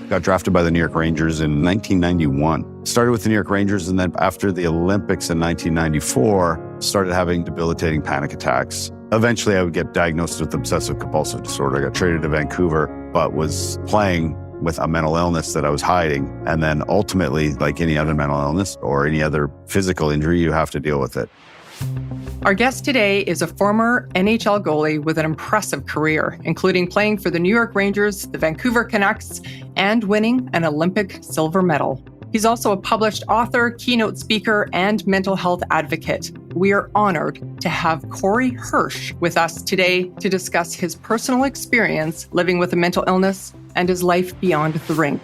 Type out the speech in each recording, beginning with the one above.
Got drafted by the New York Rangers in 1991. Started with the New York Rangers, and then after the Olympics in 1994, started having debilitating panic attacks. Eventually, I would get diagnosed with obsessive compulsive disorder. I got traded to Vancouver, but was playing with a mental illness that I was hiding. And then ultimately, like any other mental illness or any other physical injury, you have to deal with it. Our guest today is a former NHL goalie with an impressive career, including playing for the New York Rangers, the Vancouver Canucks, and winning an Olympic silver medal. He's also a published author, keynote speaker, and mental health advocate. We are honored to have Corey Hirsch with us today to discuss his personal experience living with a mental illness and his life beyond the rink.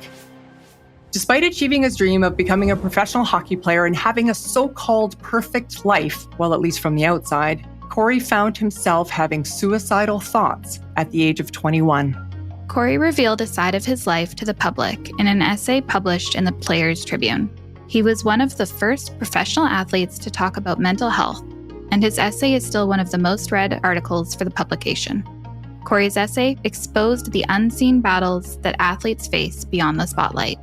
Despite achieving his dream of becoming a professional hockey player and having a so-called perfect life, well, at least from the outside, Corey found himself having suicidal thoughts at the age of 21. Corey revealed a side of his life to the public in an essay published in the Players Tribune. He was one of the first professional athletes to talk about mental health, and his essay is still one of the most read articles for the publication. Corey's essay exposed the unseen battles that athletes face beyond the spotlight.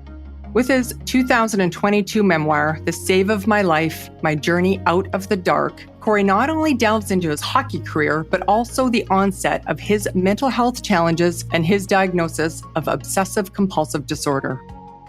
With his 2022 memoir, The Save of My Life, My Journey Out of the Dark, Corey not only delves into his hockey career, but also the onset of his mental health challenges and his diagnosis of obsessive compulsive disorder.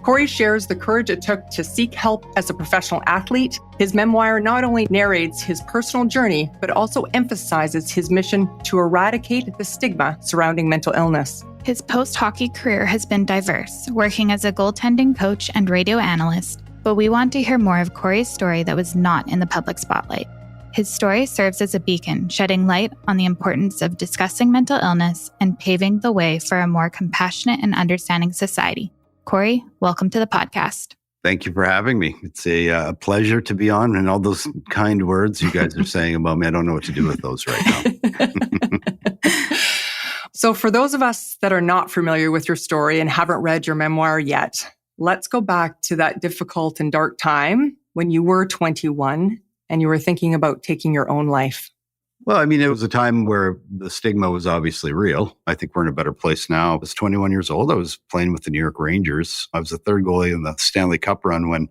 Corey shares the courage it took to seek help as a professional athlete. His memoir not only narrates his personal journey, but also emphasizes his mission to eradicate the stigma surrounding mental illness. His post-hockey career has been diverse, working as a goaltending coach and radio analyst, but we want to hear more of Corey's story that was not in the public spotlight. His story serves as a beacon, shedding light on the importance of discussing mental illness and paving the way for a more compassionate and understanding society. Corey, welcome to the podcast. Thank you for having me. It's a pleasure to be on, and all those kind words you guys are saying about me, I don't know what to do with those right now. So for those of us that are not familiar with your story and haven't read your memoir yet, let's go back to that difficult and dark time when you were 21 and you were thinking about taking your own life. Well, I mean, it was a time where the stigma was obviously real. I think we're in a better place now. I was 21 years old. I was playing with the New York Rangers. I was the third goalie in the Stanley Cup run when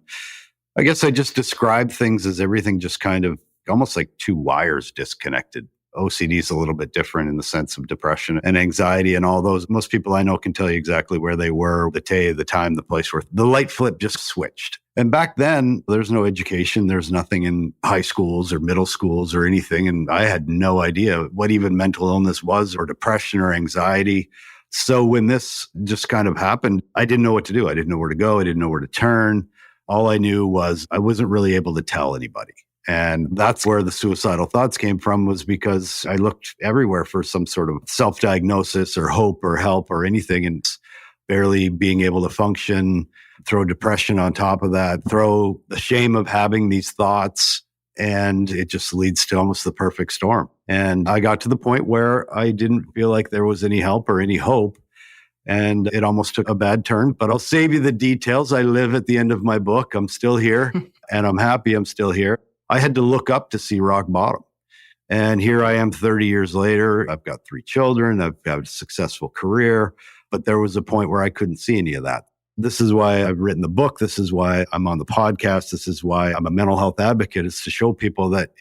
I guess I just described things as everything just kind of almost like two wires disconnected. OCD is a little bit different in the sense of depression and anxiety and all those. Most people I know can tell you exactly where they were, the day, the time, the place where the light flip just switched. And back then, there's no education. There's nothing in high schools or middle schools or anything. And I had no idea what even mental illness was or depression or anxiety. So when this just kind of happened, I didn't know what to do. I didn't know where to go. I didn't know where to turn. All I knew was I wasn't really able to tell anybody. And that's where the suicidal thoughts came from, was because I looked everywhere for some sort of self-diagnosis or hope or help or anything, and barely being able to function, throw depression on top of that, throw the shame of having these thoughts, and it just leads to almost the perfect storm. And I got to the point where I didn't feel like there was any help or any hope. And it almost took a bad turn, but I'll save you the details. I live at the end of my book. I'm still here and I'm happy I'm still here. I had to look up to see rock bottom. And here I am 30 years later. I've got 3 children. I've got a successful career, but there was a point where I couldn't see any of that. This is why I've written the book. This is why I'm on the podcast. This is why I'm a mental health advocate, is to show people that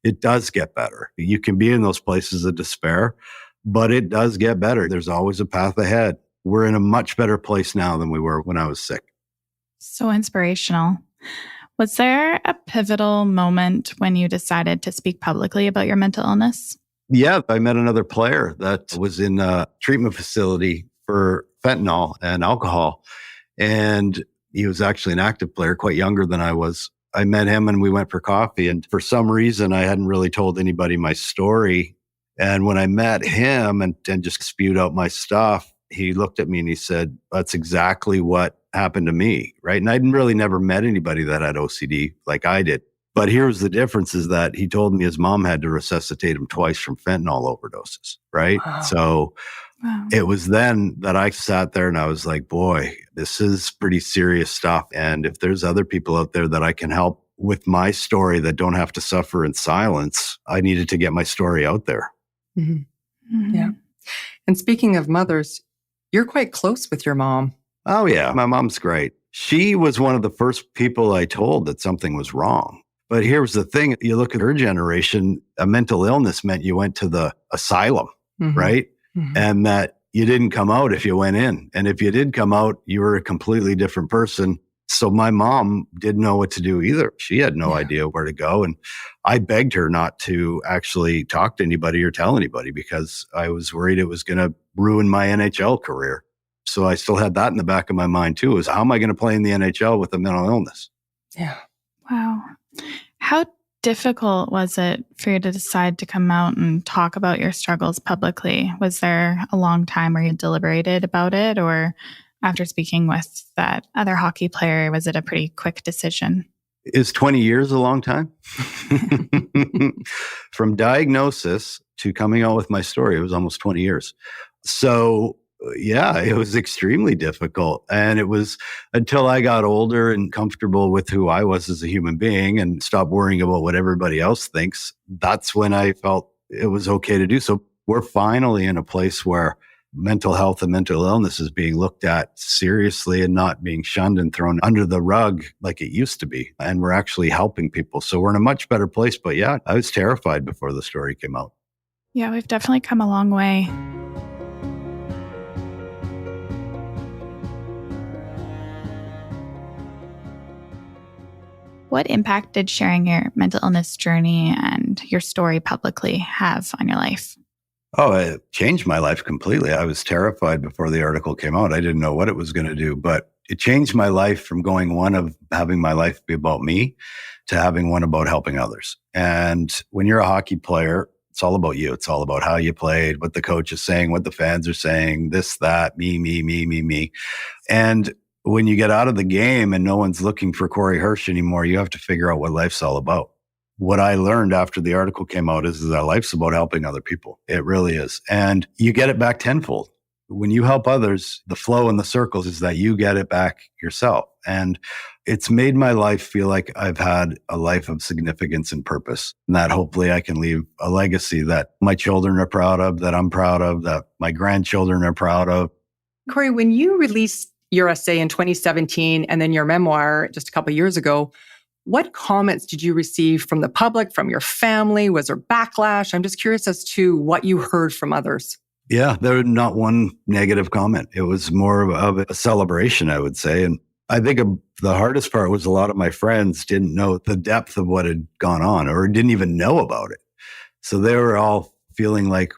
it does get better. You can be in those places of despair, but it does get better. There's always a path ahead. We're in a much better place now than we were when I was sick. So inspirational. Was there a pivotal moment when you decided to speak publicly about your mental illness? Yeah, I met another player that was in a treatment facility for fentanyl and alcohol. And he was actually an active player, quite younger than I was. I met him and we went for coffee. And for some reason, I hadn't really told anybody my story. And when I met him and just spewed out my stuff, he looked at me and he said, that's exactly what happened to me, right? And I'd really never met anybody that had OCD like I did. But here's the difference, is that he told me his mom had to resuscitate him twice from fentanyl overdoses, right? Wow. So it was then that I sat there and I was like, boy, this is pretty serious stuff. And if there's other people out there that I can help with my story that don't have to suffer in silence, I needed to get my story out there. Mm-hmm. Mm-hmm. Yeah. And speaking of mothers, You're quite close with your mom. Oh, yeah. My mom's great. She was one of the first people I told that something was wrong. But here's the thing. You look at her generation, a mental illness meant you went to the asylum, right? And that you didn't come out if you went in. And if you did come out, you were a completely different person. So my mom didn't know what to do either. She had no idea where to go. And I begged her not to actually talk to anybody or tell anybody because I was worried it was going to ruin my NHL career. So I still had that in the back of my mind too, is how am I going to play in the NHL with a mental illness? Yeah. Wow. How difficult was it for you to decide to come out and talk about your struggles publicly? Was there a long time where you deliberated about it, or after speaking with that other hockey player, was it a pretty quick decision? Is 20 years a long time? From diagnosis to coming out with my story, it was almost 20 years. So yeah, it was extremely difficult. And it was until I got older and comfortable with who I was as a human being and stopped worrying about what everybody else thinks. That's when I felt it was okay to do so. We're finally in a place where mental health and mental illness is being looked at seriously and not being shunned and thrown under the rug like it used to be. And we're actually helping people. So we're in a much better place. But yeah, I was terrified before the story came out. Yeah, we've definitely come a long way. What impact did sharing your mental illness journey and your story publicly have on your life? Oh, it changed my life completely. I was terrified before the article came out. I didn't know what it was going to do, but it changed my life from going one of having my life be about me to having one about helping others. And when you're a hockey player, it's all about you. It's all about how you played, what the coach is saying, what the fans are saying, this, that, me. And when you get out of the game and no one's looking for Corey Hirsch anymore, you have to figure out what life's all about. What I learned after the article came out is that life's about helping other people. It really is. And you get it back tenfold. When you help others, the flow in the circles is that you get it back yourself. And it's made my life feel like I've had a life of significance and purpose, and that hopefully I can leave a legacy that my children are proud of, that I'm proud of, that my grandchildren are proud of. Corey, when you released your essay in 2017 and then your memoir just a couple of years ago, what comments did you receive from the public, from your family? Was there backlash? I'm just curious as to what you heard from others. Yeah, there was not one negative comment. It was more of a celebration, I would say. And I think the hardest part was a lot of my friends didn't know the depth of what had gone on or didn't even know about it. So they were all feeling like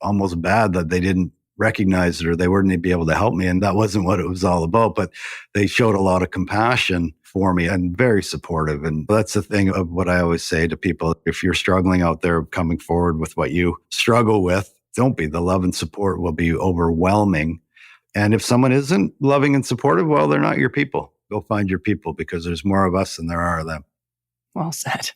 almost bad that they didn't recognize it or they wouldn't be able to help me. And that wasn't what it was all about. But they showed a lot of compassion for me and very supportive. And that's the thing of what I always say to people. If you're struggling out there coming forward with what you struggle with, don't be. The love and support will be overwhelming. And if someone isn't loving and supportive, well, they're not your people. Go find your people because there's more of us than there are of them. Well said.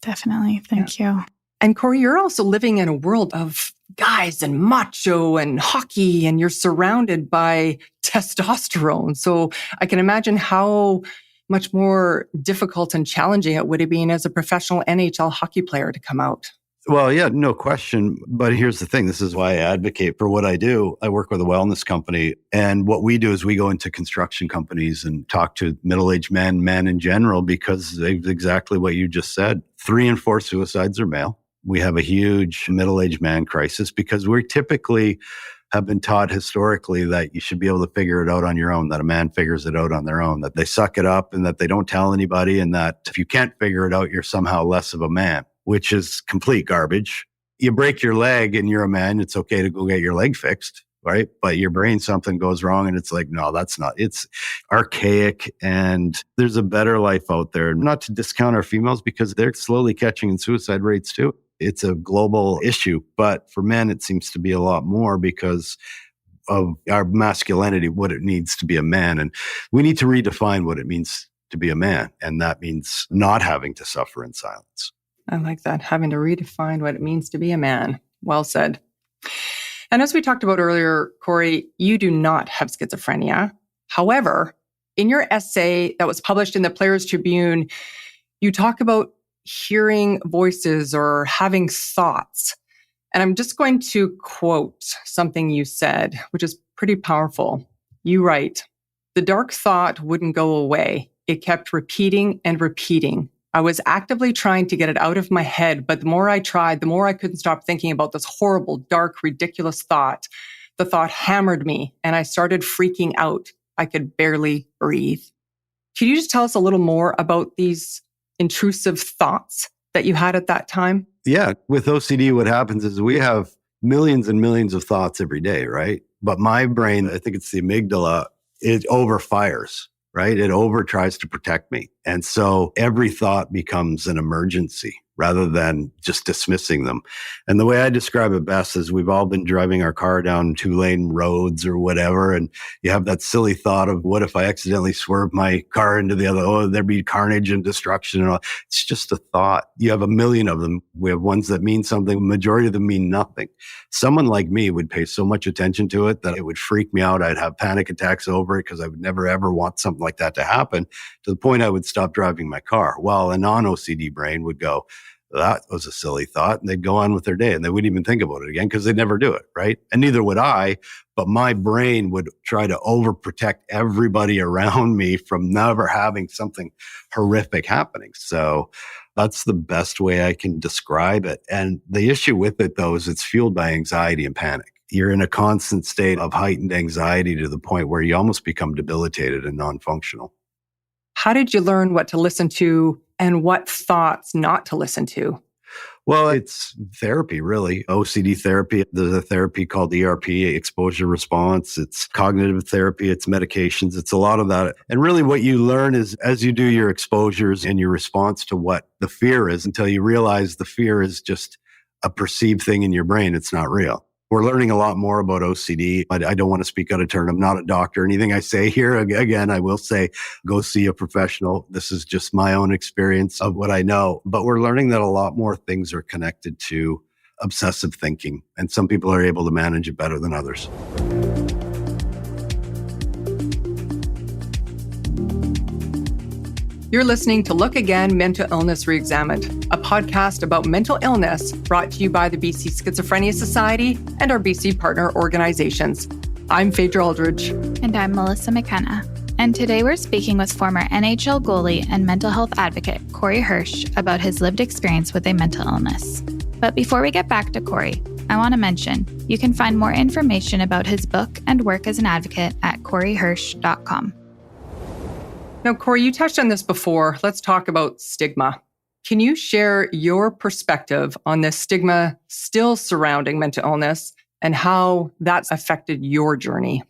Definitely. Thank you. And Corey, you're also living in a world of guys and macho and hockey, and you're surrounded by testosterone. So I can imagine how much more difficult and challenging it would have been as a professional NHL hockey player to come out. Well, yeah, no question. But here's the thing. This is why I advocate for what I do. I work with a wellness company. And what we do is we go into construction companies and talk to middle-aged men in general, because exactly what you just said. 3 in 4 suicides are male. We have a huge middle-aged man crisis because we typically have been taught historically that you should be able to figure it out on your own, that a man figures it out on their own, that they suck it up and that they don't tell anybody, and that if you can't figure it out, you're somehow less of a man, which is complete garbage. You break your leg and you're a man, it's okay to go get your leg fixed, right? But your brain, something goes wrong and it's like, no, that's not. It's archaic and there's a better life out there. Not to discount our females because they're slowly catching in suicide rates too. It's a global issue, but for men, it seems to be a lot more because of our masculinity, what it needs to be a man. And we need to redefine what it means to be a man. And that means not having to suffer in silence. I like that, having to redefine what it means to be a man. Well said. And as we talked about earlier, Corey, you do not have schizophrenia. However, in your essay that was published in the Players Tribune, you talk about hearing voices or having thoughts. And I'm just going to quote something you said, which is pretty powerful. You write, the dark thought wouldn't go away. It kept repeating and repeating. I was actively trying to get it out of my head, but the more I tried, the more I couldn't stop thinking about this horrible, dark, ridiculous thought. The thought hammered me, and I started freaking out. I could barely breathe. Can you just tell us a little more about these intrusive thoughts that you had at that time? Yeah. With OCD, what happens is we have millions and millions of thoughts every day, right? But my brain, I think it's the amygdala, it overfires, right? It over tries to protect me. And so every thought becomes an emergency rather than just dismissing them. And the way I describe it best is we've all been driving our car down 2-lane roads or whatever. And you have that silly thought of, what if I accidentally swerve my car into the other? Oh, there'd be carnage and destruction and all. It's just a thought. You have a million of them. We have ones that mean something. The majority of them mean nothing. Someone like me would pay so much attention to it that it would freak me out. I'd have panic attacks over it because I would never, ever want something like that to happen, to the point I would stop driving my car. While a non-OCD brain would go, that was a silly thought, and they'd go on with their day and they wouldn't even think about it again because they'd never do it, right? And neither would I, but my brain would try to overprotect everybody around me from never having something horrific happening. So that's the best way I can describe it. And the issue with it, though, is it's fueled by anxiety and panic. You're in a constant state of heightened anxiety to the point where you almost become debilitated and non-functional. How did you learn what to listen to and what thoughts not to listen to? Well, it's therapy, really. OCD therapy. There's a therapy called ERP, exposure response. It's cognitive therapy. It's medications. It's a lot of that. And really what you learn is as you do your exposures and your response to what the fear is, until you realize the fear is just a perceived thing in your brain. It's not real. We're learning a lot more about OCD. I don't want to speak out of turn. I'm not a doctor. Anything I say here, again, I will say, go see a professional. This is just my own experience of what I know. But we're learning that a lot more things are connected to obsessive thinking. And some people are able to manage it better than others. You're listening to Look Again, Mental Illness Reexamined, a podcast about mental illness brought to you by the BC Schizophrenia Society and our BC partner organizations. I'm Phaedra Aldridge. And I'm Melissa McKenna. And today we're speaking with former NHL goalie and mental health advocate Corey Hirsch about his lived experience with a mental illness. But before we get back to Corey, I want to mention you can find more information about his book and work as an advocate at coreyhirsch.com. Now, Corey, you touched on this before. Let's talk about stigma. Can you share your perspective on the stigma still surrounding mental illness and how that's affected your journey?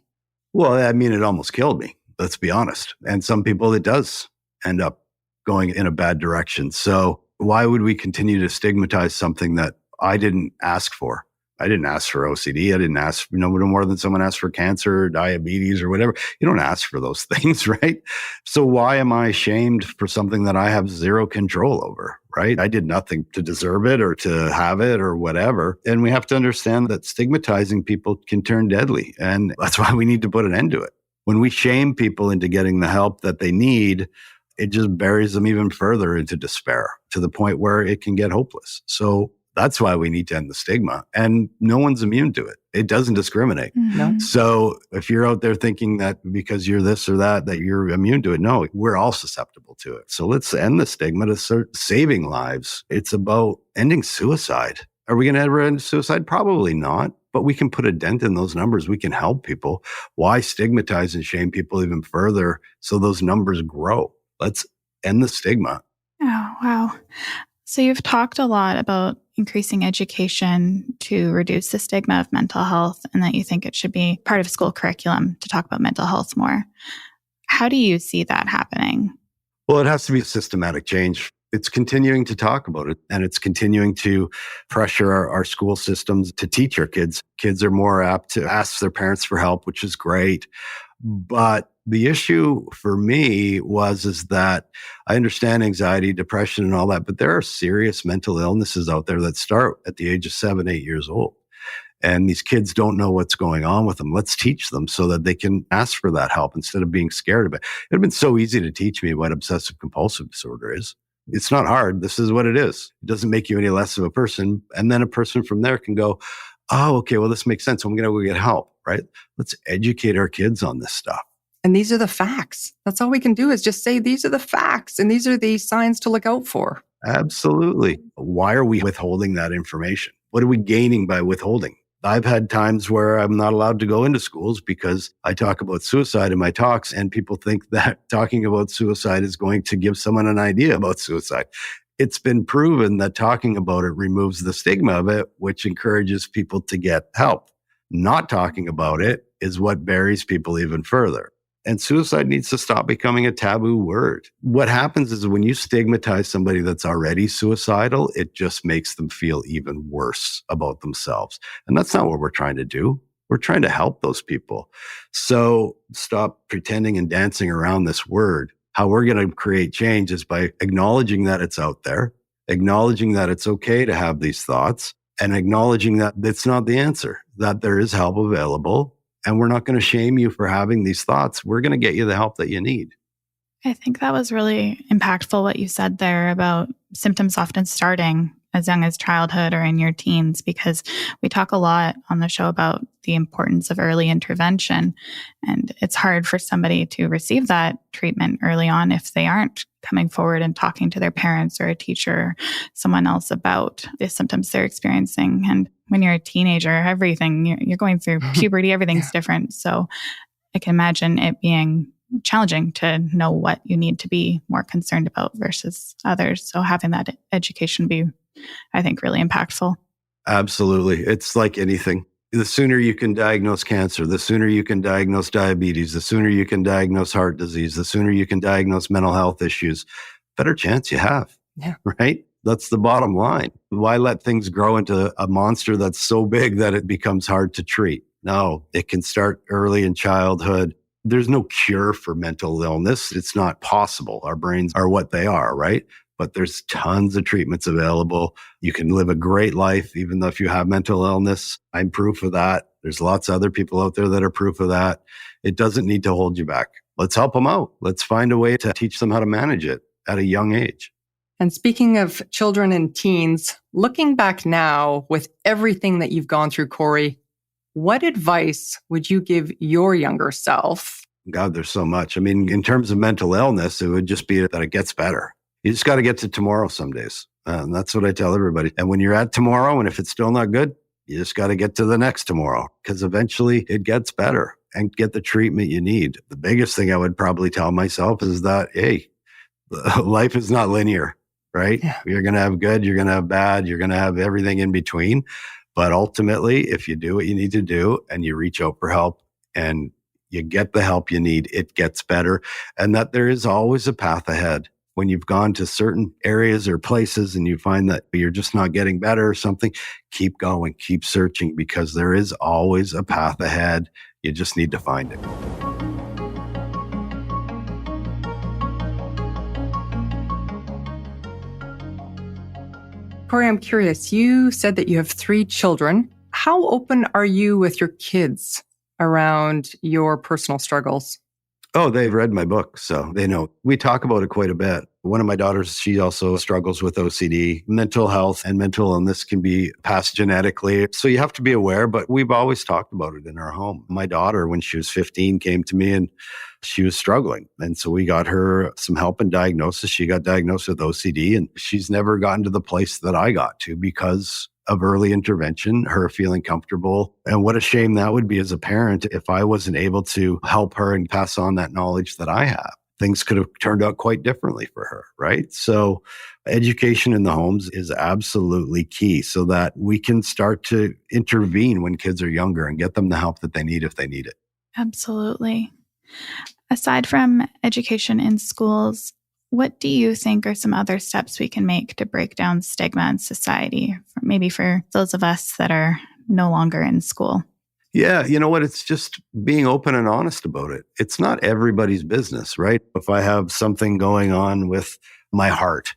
Well, I mean, it almost killed me, let's be honest. And some people, it does end up going in a bad direction. So why would we continue to stigmatize something that I didn't ask for? I didn't ask for OCD. I didn't ask, no more than someone asked for cancer or diabetes or whatever. You don't ask for those things, right? So why am I shamed for something that I have zero control over, right? I did nothing to deserve it or to have it or whatever. And we have to understand that stigmatizing people can turn deadly. And that's why we need to put an end to it. When we shame people into getting the help that they need, it just buries them even further into despair to the point where it can get hopeless. So that's why we need to end the stigma. And no one's immune to it. It doesn't discriminate. Mm-hmm. So if you're out there thinking that because you're this or that you're immune to it, no, we're all susceptible to it. So let's end the stigma to start saving lives. It's about ending suicide. Are we going to ever end suicide? Probably not. But we can put a dent in those numbers. We can help people. Why stigmatize and shame people even further so those numbers grow? Let's end the stigma. Oh, wow. So you've talked a lot about increasing education to reduce the stigma of mental health and that you think it should be part of school curriculum to talk about mental health more. How do you see that happening? Well, it has to be a systematic change. It's continuing to talk about it, and it's continuing to pressure our school systems to teach our kids. Kids are more apt to ask their parents for help, which is great. But the issue for me is that I understand anxiety, depression, and all that, but there are serious mental illnesses out there that start at the age of 7, 8 years old. And these kids don't know what's going on with them. Let's teach them so that they can ask for that help instead of being scared of it. It would have been so easy to teach me what obsessive compulsive disorder is. It's not hard. This is what it is. It doesn't make you any less of a person. And then a person from there can go, oh, okay, well, this makes sense. I'm going to go get help, right? Let's educate our kids on this stuff. And these are the facts. That's all we can do is just say, these are the facts and these are the signs to look out for. Absolutely. Why are we withholding that information? What are we gaining by withholding? I've had times where I'm not allowed to go into schools because I talk about suicide in my talks, and people think that talking about suicide is going to give someone an idea about suicide. It's been proven that talking about it removes the stigma of it, which encourages people to get help. Not talking about it is what buries people even further. And suicide needs to stop becoming a taboo word. What happens is when you stigmatize somebody that's already suicidal, it just makes them feel even worse about themselves. And that's not what we're trying to do. We're trying to help those people. So stop pretending and dancing around this word. How we're going to create change is by acknowledging that it's out there, acknowledging that it's okay to have these thoughts, and acknowledging that it's not the answer, that there is help available. And we're not going to shame you for having these thoughts. We're going to get you the help that you need. I think that was really impactful what you said there about symptoms often starting as young as childhood or in your teens, because we talk a lot on the show about the importance of early intervention. And it's hard for somebody to receive that treatment early on if they aren't coming forward and talking to their parents or a teacher or someone else about the symptoms they're experiencing. And when you're a teenager, you're going through puberty, everything's different. So I can imagine it being challenging to know what you need to be more concerned about versus others. So having that education be, I think, really impactful. Absolutely. It's like anything. The sooner you can diagnose cancer, the sooner you can diagnose diabetes, the sooner you can diagnose heart disease, the sooner you can diagnose mental health issues, better chance you have. Yeah. Right? That's the bottom line. Why let things grow into a monster that's so big that it becomes hard to treat? No, it can start early in childhood. There's no cure for mental illness. It's not possible. Our brains are what they are, right? But there's tons of treatments available. You can live a great life, even though if you have mental illness. I'm proof of that. There's lots of other people out there that are proof of that. It doesn't need to hold you back. Let's help them out. Let's find a way to teach them how to manage it at a young age. And speaking of children and teens, looking back now with everything that you've gone through, Corey, what advice would you give your younger self? God, there's so much. I mean, in terms of mental illness, it would just be that it gets better. You just got to get to tomorrow some days. And that's what I tell everybody. And when you're at tomorrow, and if it's still not good, you just got to get to the next tomorrow, because eventually it gets better, and get the treatment you need. The biggest thing I would probably tell myself is that, hey, life is not linear, right? Yeah. You're going to have good, you're going to have bad, you're going to have everything in between. But ultimately, if you do what you need to do and you reach out for help and you get the help you need, it gets better. And that there is always a path ahead. When you've gone to certain areas or places and you find that you're just not getting better or something, keep going, keep searching, because there is always a path ahead. You just need to find it. Corey, I'm curious. You said that you have 3 children. How open are you with your kids around your personal struggles? Oh, they've read my book, so they know. We talk about it quite a bit. One of my daughters, she also struggles with OCD. Mental health and mental illness can be passed genetically. So you have to be aware, but we've always talked about it in our home. My daughter, when she was 15, came to me and she was struggling. And so we got her some help and diagnosis. She got diagnosed with OCD, and she's never gotten to the place that I got to because of early intervention, her feeling comfortable. And what a shame that would be as a parent if I wasn't able to help her and pass on that knowledge that I have. Things could have turned out quite differently for her, right? So education in the homes is absolutely key so that we can start to intervene when kids are younger and get them the help that they need if they need it. Absolutely. Aside from education in schools, what do you think are some other steps we can make to break down stigma in society, maybe for those of us that are no longer in school? Yeah, you know what? It's just being open and honest about it. It's not everybody's business, right? If I have something going on with my heart,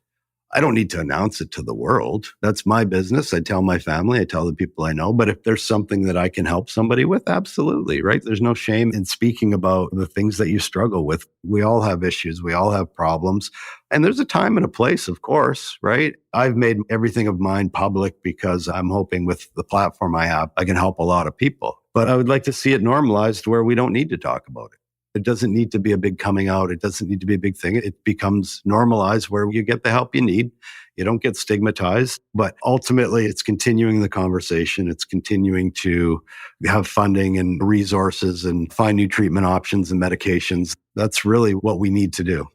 I don't need to announce it to the world. That's my business. I tell my family, I tell the people I know. But if there's something that I can help somebody with, absolutely, right? There's no shame in speaking about the things that you struggle with. We all have issues. We all have problems. And there's a time and a place, of course, right? I've made everything of mine public because I'm hoping with the platform I have, I can help a lot of people. But I would like to see it normalized where we don't need to talk about it. It doesn't need to be a big coming out. It doesn't need to be a big thing. It becomes normalized where you get the help you need. You don't get stigmatized, but ultimately it's continuing the conversation. It's continuing to have funding and resources and find new treatment options and medications. That's really what we need to do.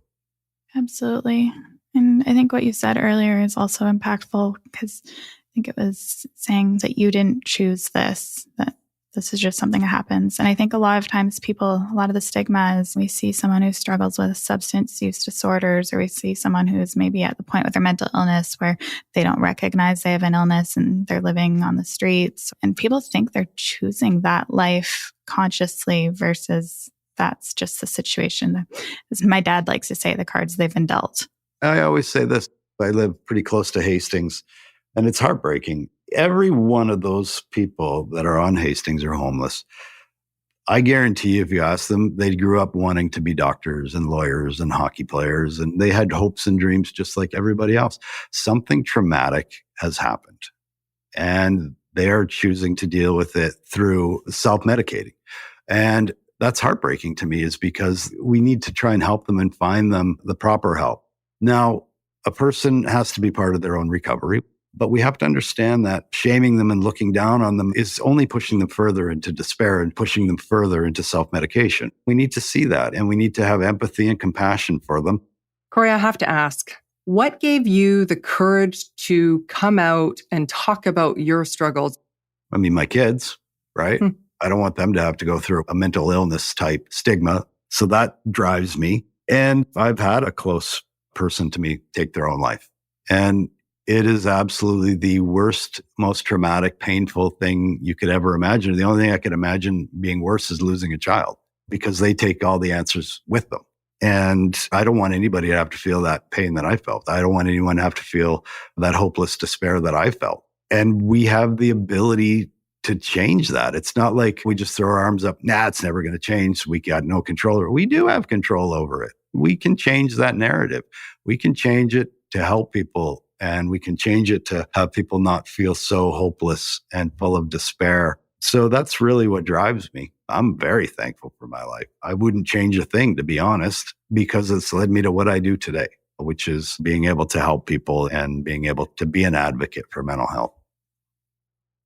Absolutely. And I think what you said earlier is also impactful because I think it was saying that you didn't choose this, that this is just something that happens. And I think a lot of times a lot of the stigma is we see someone who struggles with substance use disorders, or we see someone who's maybe at the point with their mental illness where they don't recognize they have an illness and they're living on the streets. And people think they're choosing that life consciously versus that's just the situation. As my dad likes to say, the cards they've been dealt. I always say this. I live pretty close to Hastings, and it's heartbreaking. Every one of those people that are on Hastings are homeless. I guarantee you, if you ask them, they grew up wanting to be doctors and lawyers and hockey players, and they had hopes and dreams just like everybody else. Something traumatic has happened, and they are choosing to deal with it through self-medicating. And that's heartbreaking to me, is because we need to try and help them and find them the proper help. Now, a person has to be part of their own recovery. But we have to understand that shaming them and looking down on them is only pushing them further into despair and pushing them further into self-medication. We need to see that, and we need to have empathy and compassion for them. Corey, I have to ask, what gave you the courage to come out and talk about your struggles? I mean, my kids, right? I don't want them to have to go through a mental illness type stigma. So that drives me. And I've had a close person to me take their own life. And it is absolutely the worst, most traumatic, painful thing you could ever imagine. The only thing I could imagine being worse is losing a child, because they take all the answers with them. And I don't want anybody to have to feel that pain that I felt. I don't want anyone to have to feel that hopeless despair that I felt. And we have the ability to change that. It's not like we just throw our arms up, it's never going to change. We got no control over it. We do have control over it. We can change that narrative. We can change it to help people. And we can change it to have people not feel so hopeless and full of despair. So that's really what drives me. I'm very thankful for my life. I wouldn't change a thing, to be honest, because it's led me to what I do today, which is being able to help people and being able to be an advocate for mental health.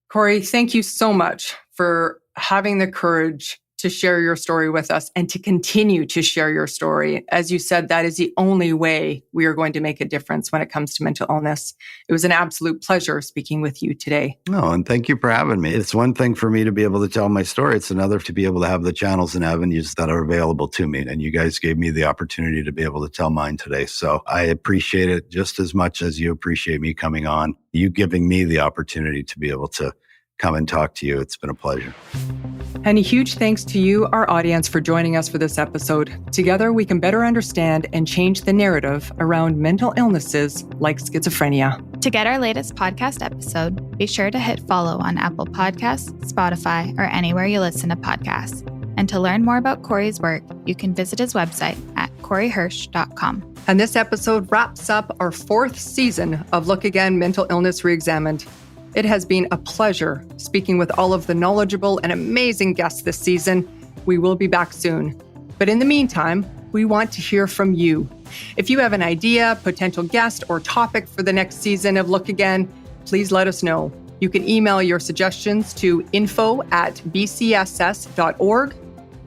Corey, thank you so much for having the courage to share your story with us and to continue to share your story. As you said, that is the only way we are going to make a difference when it comes to mental illness. It was an absolute pleasure speaking with you today. No, and thank you for having me. It's one thing for me to be able to tell my story. It's another to be able to have the channels and avenues that are available to me. And you guys gave me the opportunity to be able to tell mine today. So I appreciate it just as much as you appreciate me coming on, you giving me the opportunity to be able to come and talk to you. It's been a pleasure. And a huge thanks to you, our audience, for joining us for this episode. Together, we can better understand and change the narrative around mental illnesses like schizophrenia. To get our latest podcast episode, be sure to hit follow on Apple Podcasts, Spotify, or anywhere you listen to podcasts. And to learn more about Corey's work, you can visit his website at coreyhirsch.com. And this episode wraps up our 4th season of Look Again Mental Illness Reexamined. It has been a pleasure speaking with all of the knowledgeable and amazing guests this season. We will be back soon. But in the meantime, we want to hear from you. If you have an idea, potential guest, or topic for the next season of Look Again, please let us know. You can email your suggestions to info@bcss.org,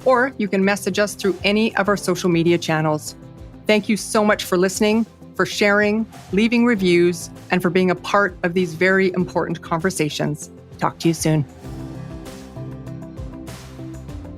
or you can message us through any of our social media channels. Thank you so much for listening, for sharing, leaving reviews, and for being a part of these very important conversations. Talk to you soon.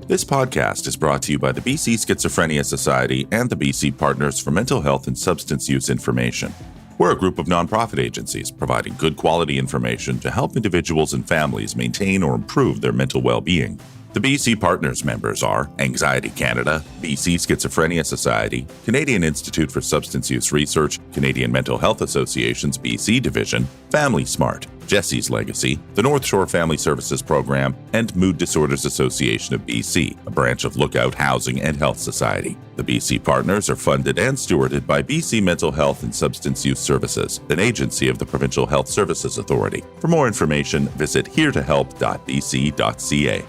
This podcast is brought to you by the BC Schizophrenia Society and the BC Partners for Mental Health and Substance Use Information. We're a group of nonprofit agencies providing good quality information to help individuals and families maintain or improve their mental well-being. The BC Partners members are Anxiety Canada, BC Schizophrenia Society, Canadian Institute for Substance Use Research, Canadian Mental Health Association's BC Division, Family Smart, Jesse's Legacy, the North Shore Family Services Program, and Mood Disorders Association of BC, a branch of Lookout Housing and Health Society. The BC Partners are funded and stewarded by BC Mental Health and Substance Use Services, an agency of the Provincial Health Services Authority. For more information, visit heretohelp.bc.ca.